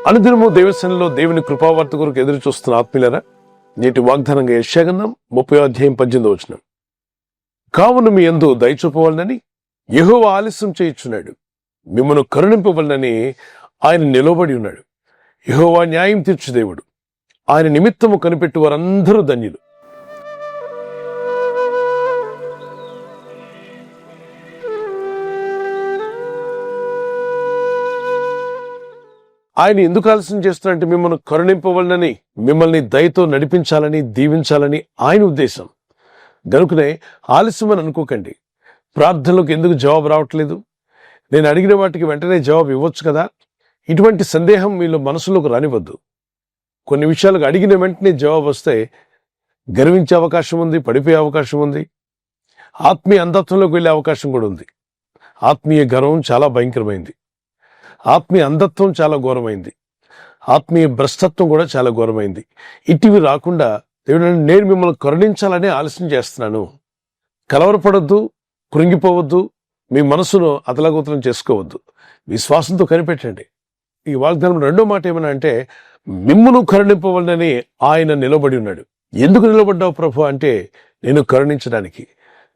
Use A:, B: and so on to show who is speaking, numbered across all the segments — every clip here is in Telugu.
A: అనుదినము దేవసేనలో దేవుని కృపావార్త కొరకు ఎదురు చూస్తున్న ఆత్మీయులారా, నేటి వాగ్దానంగా యెషయా గ్రంథం 30:18 కావున మీ యందు దయ చూపవలనని యెహోవా ఆలస్యం చేయుచున్నాడు, మిమ్మల్ని కరుణింపవలనని ఆయన నిలబడి ఉన్నాడు. యెహోవా న్యాయం తీర్చు దేవుడు, ఆయన నిమిత్తము కనిపెట్టు వారందరూ ధన్యులు. ఆయన ఎందుకు ఆలస్యం చేస్తున్నారంటే మిమ్మల్ని కరుణింపవలనని, మిమ్మల్ని దయతో నడిపించాలని, దీవించాలని ఆయన ఉద్దేశం. గనుకనే ఆలస్యం అని అనుకోకండి. ప్రార్థనలకు ఎందుకు జవాబు రావట్లేదు, నేను అడిగిన వాటికి వెంటనే జవాబు ఇవ్వచ్చు కదా, ఇటువంటి సందేహం మీలో మనసులోకి రానివద్దు. కొన్ని విషయాలకు అడిగిన వెంటనే జవాబు వస్తే గర్వించే అవకాశం ఉంది, పడిపోయే అవకాశం ఉంది, ఆత్మీయ అంధత్వంలోకి వెళ్ళే అవకాశం కూడా ఉంది. ఆత్మీయ గర్వం చాలా భయంకరమైంది, ఆత్మీయ అంధత్వం చాలా ఘోరమైంది, ఆత్మీయ భ్రష్టత్వం కూడా చాలా ఘోరమైంది. ఇటివి రాకుండా దేవుడు నేను మిమ్మల్ని కరుణించాలనే ఆలస్యం చేస్తున్నాను. కలవరపడొద్దు, కృంగిపోవద్దు, మీ మనసును అతలాకుతలం చేసుకోవద్దు, విశ్వాసంతో కనిపెట్టండి. ఈ వాగ్దానం రెండో మాట ఏమన్నా అంటే, మిమ్మును కరుణింపవలనని ఆయన నిలబడి ఉన్నాడు. ఎందుకు నిలబడ్డావు ప్రభు అంటే, నేను కరుణించడానికి,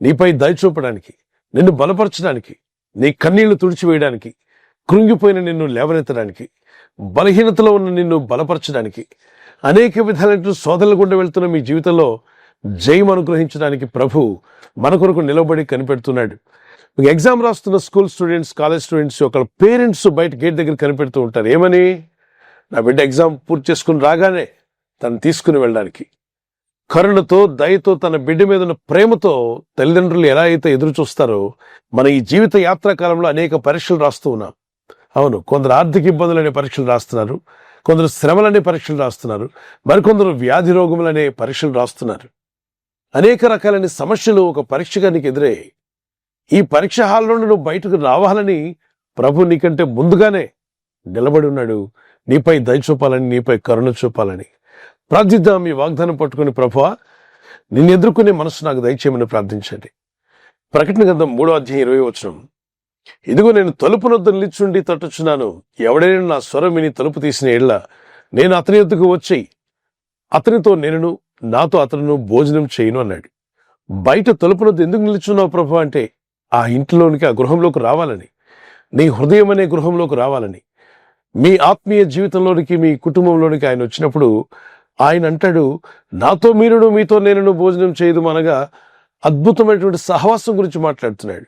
A: నీపై దయ చూపడానికి, నిన్ను బలపరచడానికి, నీ కన్నీళ్లు తుడిచివేయడానికి, కృంగిపోయిన నిన్ను లేవనెత్తడానికి, బలహీనతలో ఉన్న నిన్ను బలపరచడానికి, అనేక విధాలైన శోధనల గుండా వెళ్తున్న మీ జీవితంలో జయం అనుగ్రహించడానికి ప్రభు మన కొరకు నిలబడి కనిపెడుతున్నాడు. ఎగ్జామ్ రాస్తున్న స్కూల్ స్టూడెంట్స్, కాలేజ్ స్టూడెంట్స్ యొక్క పేరెంట్స్ బయట గేట్ దగ్గర కనిపెడుతూ ఉంటారు. ఏమని? నా బిడ్డ ఎగ్జామ్ పూర్తి చేసుకుని రాగానే తను తీసుకుని వెళ్ళడానికి, కరుణతో, దయతో, తన బిడ్డ మీద ఉన్న ప్రేమతో తల్లిదండ్రులు ఎలా అయితే ఎదురు చూస్తారో, మన ఈ జీవిత యాత్రా కాలంలో అనేక పరీక్షలు రాస్తూ ఉన్నాం. అవును, కొందరు ఆర్థిక ఇబ్బందులనే పరీక్షలు రాస్తున్నారు, కొందరు శ్రమలనే పరీక్షలు రాస్తున్నారు, మరికొందరు వ్యాధి రోగములనే పరీక్షలు రాస్తున్నారు. అనేక రకాలైన సమస్యలు ఒక పరీక్షగా నీకు ఎదురయ్యాయి. ఈ పరీక్ష హాల్లో నువ్వు బయటకు రావాలని ప్రభు నీకంటే ముందుగానే నిలబడి ఉన్నాడు, నీపై దయ చూపాలని, నీపై కరుణ చూపాలని. ప్రార్థిద్దాం. ఈ వాగ్దానం పట్టుకుని, ప్రభువా నిన్ను ఎదుర్కొనే మనసు నాకు దయచేయమని ప్రార్థించండి. ప్రకటన గ్రంథం 3:20 ఇదిగో నేను తలుపు నొద్ద నిలిచుండి తట్టుచున్నాను, ఎవడైనా నా స్వరం విని తలుపు తీసిన ఎడల నేను అతని యొద్దకు వచ్చి అతనితో నేనును, నాతో అతను భోజనం చేయను అన్నాడు. బయట తలుపు నొద్ద ఎందుకు నిలుచున్నావు ప్రభు అంటే, ఆ ఇంట్లోనికి, ఆ గృహంలోకి రావాలని, నీ హృదయం అనే గృహంలోకి రావాలని, మీ ఆత్మీయ జీవితంలోనికి, మీ కుటుంబంలోనికి ఆయన వచ్చినప్పుడు ఆయన అంటాడు, నాతో మీరును, మీతో నేనును భోజనం చేయదు అనగా అద్భుతమైనటువంటి సహవాసం గురించి మాట్లాడుతున్నాడు.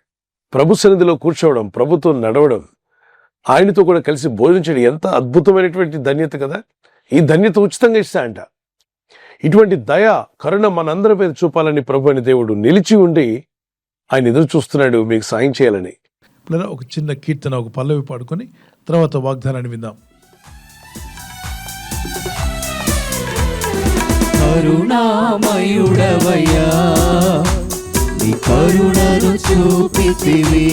A: ప్రభు సన్నిధిలో కూర్చోవడం, ప్రభుతో నడవడం, ఆయనతో కూడా కలిసి భోజనం ఎంత అద్భుతమైనటువంటి ధన్యత కదా. ఈ ధన్యత ఉచితంగా ఇస్తా అంట. ఇటువంటి దయ, కరుణ మనందరి మీద చూపాలని ప్రభు అని దేవుడు నిలిచి ఉండి ఆయన ఎదురు చూస్తున్నాడు మీకు సాయం చేయాలని.
B: ఒక చిన్న కీర్తన, ఒక పల్లవి పాడుకొని తర్వాత వాగ్దానాన్ని విందాం.
C: కరుణామయుడవయ్యా, నీ కరుణను చూపితివి,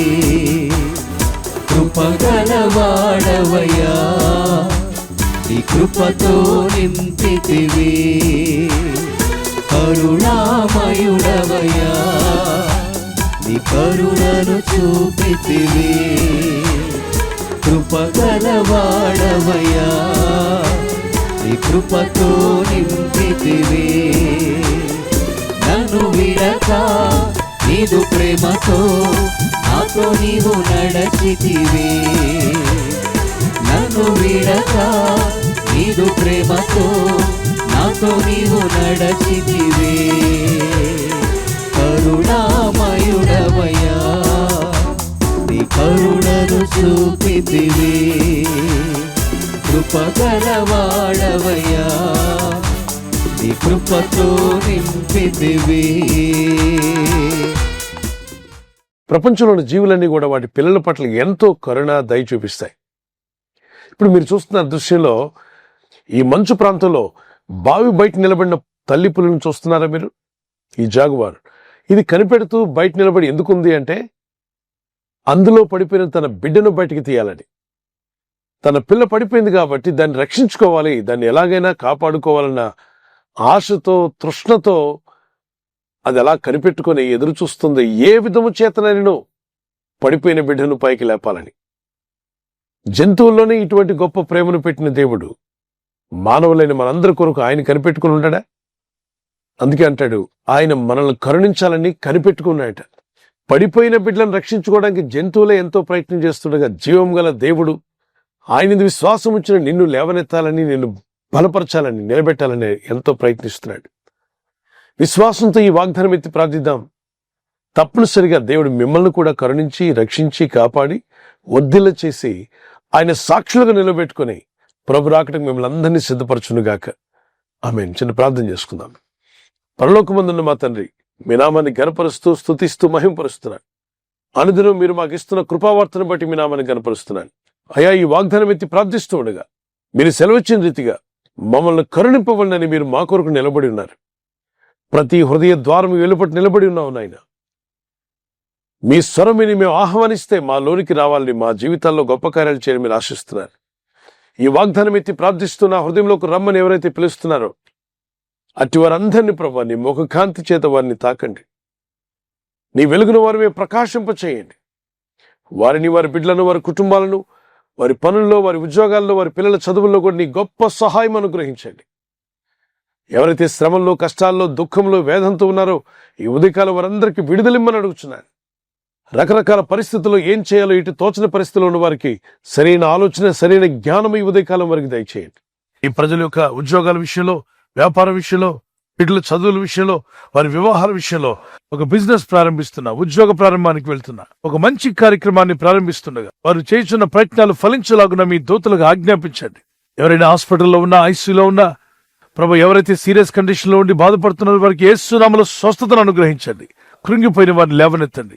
C: కృపగలవాడవయ్యా, నీ కృపతో నింపితివి. కరుణామయుడవయ్యా, నీ కరుణను చూపితివి, కృపగలవాడవయ్యా, నీ కృపతో నింపితివి. నన్ను విడక నీదు ప్రేమతో నాతో నీవు నడచితివి, నన్ను విడక నీదు ప్రేమతో నాతో నీవు నడచితివి. కరుణామయుడవయ్యా, నీ కరుణను చూపితివి, కృపగలవాడవయ్యా, నీ కృపతో నింపితివి.
A: ప్రపంచంలోని జీవులన్నీ కూడా వాటి పిల్లల పట్ల ఎంతో కరుణ, దయ చూపిస్తాయి. ఇప్పుడు మీరు చూస్తున్న దృశ్యంలో ఈ మంచు ప్రాంతంలో బావి బయట నిలబడిన తల్లి పులిని చూస్తున్నారా మీరు? ఈ జాగువార్ ఇది కనిపెడుతూ బయట నిలబడి ఎందుకుంది అంటే, అందులో పడిపోయిన తన బిడ్డను బయటికి తీయాలని. తన పిల్ల పడిపోయింది కాబట్టి దాన్ని రక్షించుకోవాలి, దాన్ని ఎలాగైనా కాపాడుకోవాలన్న ఆశతో, తృష్ణతో అది అలా కనిపెట్టుకొని ఎదురు చూస్తుంది. ఏ విధము చేతనైనను పడిపోయిన బిడ్డను పైకి లేపాలని. జంతువుల్లోనే ఇటువంటి గొప్ప ప్రేమను పెట్టిన దేవుడు మానవులైన మనందరి కొరకు ఆయన కనిపెట్టుకుని ఉంటాడా? అందుకే అంటాడు, ఆయన మనల్ని కరుణించాలని కనిపెట్టుకున్నాయట. పడిపోయిన బిడ్డలను రక్షించుకోవడానికి జంతువులే ఎంతో ప్రయత్నం చేస్తుండగా జీవం గల దేవుడు ఆయన విశ్వాసం ఉంచిన నిన్ను లేవనెత్తాలని, నిన్ను బలపరచాలని, నిలబెట్టాలని ఎంతో ప్రయత్నిస్తున్నాడు. విశ్వాసంతో ఈ వాగ్దానం ఎత్తి ప్రార్థిద్దాం. తప్పనిసరిగా దేవుడు మిమ్మల్ని కూడా కరుణించి, రక్షించి, కాపాడి, వర్ధిల్ల చేసి ఆయన సాక్షులుగా నిలబెట్టుకుని ప్రభు రాకటకు మిమ్మల్ని అందరినీ సిద్ధపరచునుగాక. ఆమేన్. చిన్న ప్రార్థన చేసుకుందాం. పరలోకమందున్న మా తండ్రి, మీ నామాన్ని గణపరుస్తూ, స్తుతిస్తూ, మహింపరుస్తున్నాను. అనుదినం మీరు మాకు ఇస్తున్న కృపావార్తను బట్టి మీ నామాన్ని గణపరుస్తున్నాను. అయా, ఈ వాగ్దానం ఎత్తి ప్రార్థిస్తూ ఉండగా మీరు సెలవిచ్చిన రీతిగా మమ్మల్ని కరుణింపవలనని మీరు మా కొరకు నిలబడి ఉన్నారు. ప్రతి హృదయ ద్వారం వెలుపటి నిలబడి ఉన్నావు నాయన. మీ స్వరమిని మేము ఆహ్వానిస్తే మా లోనికి రావాలని, మా జీవితాల్లో గొప్ప కార్యాలు చేయని మీరు ఆశిస్తున్నారు. ఈ వాగ్దానం ఎత్తి ప్రార్థిస్తూ నా హృదయంలోకి రమ్మని ఎవరైతే పిలుస్తున్నారో అట్టి వారందరినీ ప్రభు నీ ముఖకాంతి చేత వారిని తాకండి. నీ వెలుగును వారి మీద ప్రకాశింప చేయండి. వారిని, వారి బిడ్డలను, వారి కుటుంబాలను, వారి పనుల్లో, వారి ఉద్యోగాల్లో, వారి పిల్లల చదువుల్లో కూడా నీ గొప్ప సహాయం అనుగ్రహించండి. ఎవరైతే శ్రమల్లో, కష్టాల్లో, దుఃఖంలో, వేదంతో ఉన్నారో ఈ ఉదయకాలం వారందరికీ విడుదలిమ్మని అడుగుతున్నాను. రకరకాల పరిస్థితుల్లో ఏం చేయాలో ఇటు తోచని పరిస్థితుల్లో ఉన్న వారికి సరైన ఆలోచన, సరైన జ్ఞానం ఈ ఉదయకాలం వారికి దయచేయండి. ఈ ప్రజల యొక్క ఉద్యోగాల విషయంలో, వ్యాపారం విషయంలో, బిడ్డల చదువుల విషయంలో, వారి వివాహాల విషయంలో, ఒక బిజినెస్ ప్రారంభిస్తున్నా, ఉద్యోగ ప్రారంభానికి వెళ్తున్నా, ఒక మంచి కార్యక్రమాన్ని ప్రారంభిస్తుండగా వారు చేస్తున్న ప్రయత్నాలు ఫలించలాగున మీ దూతలకు ఆజ్ఞాపించండి. ఎవరైనా హాస్పిటల్లో ఉన్నా, ఐసీయూలో ఉన్నా ప్రభు, ఎవరైతే సీరియస్ కండిషన్ లో ఉండి బాధపడుతున్నారో వారికి యేసు నామములో స్వస్థతను అనుగ్రహించండి. కృంగిపోయిన వారిని లేవనెత్తండి.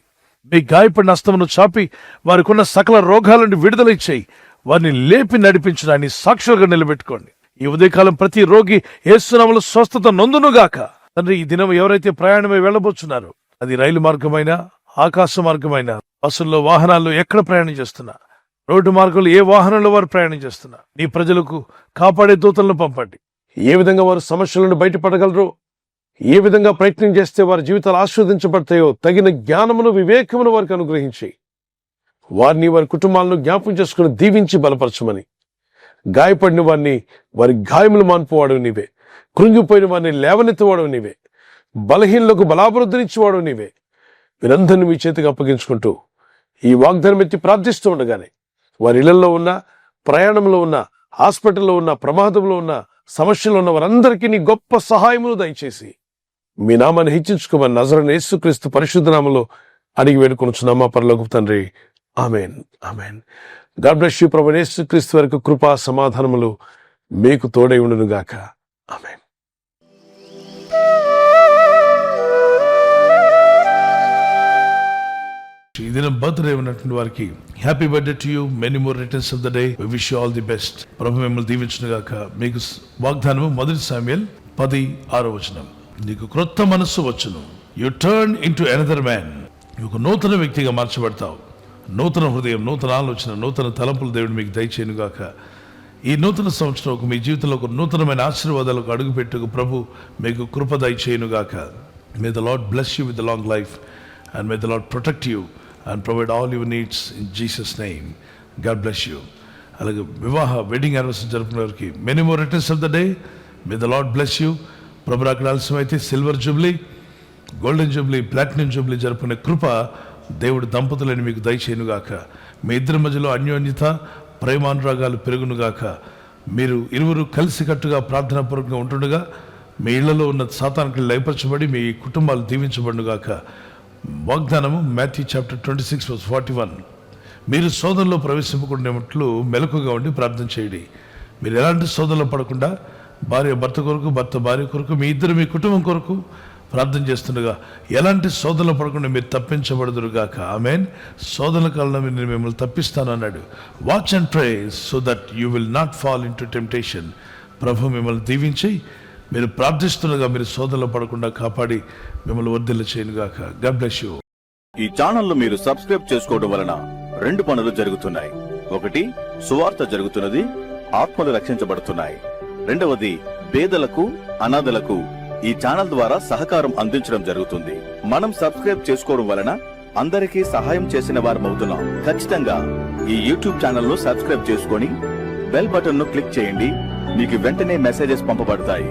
A: మీ గాయపడిన హస్తమును చాపి వారికున్న సకల రోగాల నుండి విడుదల ఇచ్చేయి. వారిని లేపి నడిపించడాన్ని సాక్షులుగా నిలబెట్టుకోండి. ఈ ఉదయకాలం ప్రతి రోగి యేసు నామములో స్వస్థత నొందునుగాక. తండ్రి, ఈ దినం ఎవరైతే ప్రయాణమై వెళ్ళబోతున్నారో అది రైలు మార్గమైనా, ఆకాశ మార్గమైనా, బస్సుల్లో, వాహనాల్లో ఎక్కడ ప్రయాణం చేస్తున్నా, రోడ్డు మార్గంలో ఏ వాహనంలో వారు ప్రయాణం చేస్తున్నా నీ ప్రజలకు కాపాడే దూతలను పంపండి. ఏ విధంగా వారు సమస్యల నుండి బయటపడగలరో, ఏ విధంగా ప్రయత్నం చేస్తే వారి జీవితాలు ఆస్వాదించబడతాయో తగిన జ్ఞానమును, వివేకమును వారికి అనుగ్రహించి వారిని, వారి కుటుంబాలను జ్ఞాపకం చేసుకుని దీవించి బలపరచమని, గాయపడిన వారిని వారి గాయములు మాన్పువాడు నీవే, కృంగిపోయిన వారిని లేవనెత్తువాడు నీవే, బలహీనులకు బలాభివృద్ధినిచ్చేవాడు నీవే. వీరందరినీ మీ చేతికి అప్పగించుకుంటూ ఈ వాగ్దానం ఎత్తి ప్రార్థిస్తూ ఉండగానే వారి ఇళ్లలో ఉన్న, ప్రయాణంలో ఉన్న, హాస్పిటల్లో ఉన్న, ప్రమాదంలో ఉన్న, సమస్యలో ఉన్న వారందరికీ నీ గొప్ప సహాయమును దయచేసి మీ నామాన్ని హెచ్చించుకోమని నజరేయుడైన యేసుక్రీస్తు పరిశుద్ధ నామములో అడిగి వేడుకొనుచున్నాము మా పరలోకపు తండ్రి. Amen. Amen. God bless you. ప్రభువైన యేసుక్రీస్తు వరకు కృపా సమాధానములు మీకు తోడై ఉండును గాక. ఆమేన్.
B: ఈ దినం బర్త్డే ఉన్నటువంటి వారికి happy birthday to you, many more returns of the day. We wish you all the best. ప్రభు మిమ్మల్ని దీవించును గాక. మీకు వాగ్దానము 1 శామ్యూయల్ 10:6 నీకు క్రొత్త మనస్సు వచ్చును. U turn into another man. ఒక నూతన వ్యక్తిగా మార్చబడతావు. నూతన హృదయం, నూతన ఆలోచన, నూతన తలంపులు దేవుడు మీకు దయచేయను గాక. ఈ నూతన సంవత్సరం మీ జీవితంలో ఒక నూతనమైన ఆశీర్వాదాలకు అడుగుపెట్టుకు ప్రభు మీకు కృప దయచేయను గాక. మే the lord bless you with the long life and may the Lord protect you and provide all your needs in Jesus' name. God bless you. అలాగే వెడ్డింగ్ యానివర్సరీ జరుపుకునే వారికి many more returns of the day. May the lord bless you. ప్రభు రాకడ ఆలస్యమైతే silver jubilee, golden jubilee, platinum jubilee జరుపుకునే కృప దేవుడు దంపతులని మీకు దయచేయనుగాక. మీ ఇద్దరి మధ్యలో అన్యోన్యత, ప్రేమానురాగాలు పెరుగునుగాక. మీరు ఇరువురు కలిసికట్టుగా ప్రార్థనాపూర్వకంగా ఉంటుండగా మీ ఇళ్లలో ఉన్న సాతానికి లయపరచబడి మీ కుటుంబాలు దీవించబడునుగాక. వాగ్దానము మాథ్యూ చాప్టర్ 26:41. మీరు శోధనలో ప్రవేశింపకుండాట్లు మెలకుగా ఉండి ప్రార్థన చేయండి. మీరు ఎలాంటి శోధనలో పడకుండా భార్య భర్త కొరకు, భర్త భార్య కొరకు, మీ ఇద్దరు మీ కుటుంబం కొరకు ప్రార్థన చేస్తుండగా ఎలాంటి శోధనలో పడకుండా మీరు తప్పించబడదురుగాక. ఆమేన్. శోధనల కాలంలో నేను మిమ్మల్ని తప్పిస్తాను అన్నాడు. Watch and pray so that you will not fall in to temptation. ప్రభు మిమ్మల్ని దీవించి మీరు ప్రార్థిస్తుండగా మీరు శోధనలో పడకుండా కాపాడి మిమ్మల్ని వర్ధిల్ల చేయనుగాక. God bless you.
D: ఈ ఛానల్ ను మీరు సబ్స్క్రైబ్ చేసుకోవడం వలన 2 పనులు జరుగుతున్నాయి. ఒకటి, సువార్త జరుగుతున్నది, ఆత్మలు రక్షించబడుతున్నాయి. రెండవది, పేదలకు, అనాథలకు ఈ ఛానల్ ద్వారా సహకారం అందించడం జరుగుతుంది. మనం సబ్స్క్రైబ్ చేసుకోవడం వలన అందరికీ సహాయం చేసిన వారమవుతున్నాం. ఖచ్చితంగా ఈ యూట్యూబ్ ఛానల్ ను సబ్స్క్రైబ్ చేసుకొని బెల్ బటన్ ను క్లిక్ చేయండి. మీకు వెంటనే మెసేజెస్ పంపబడతాయి.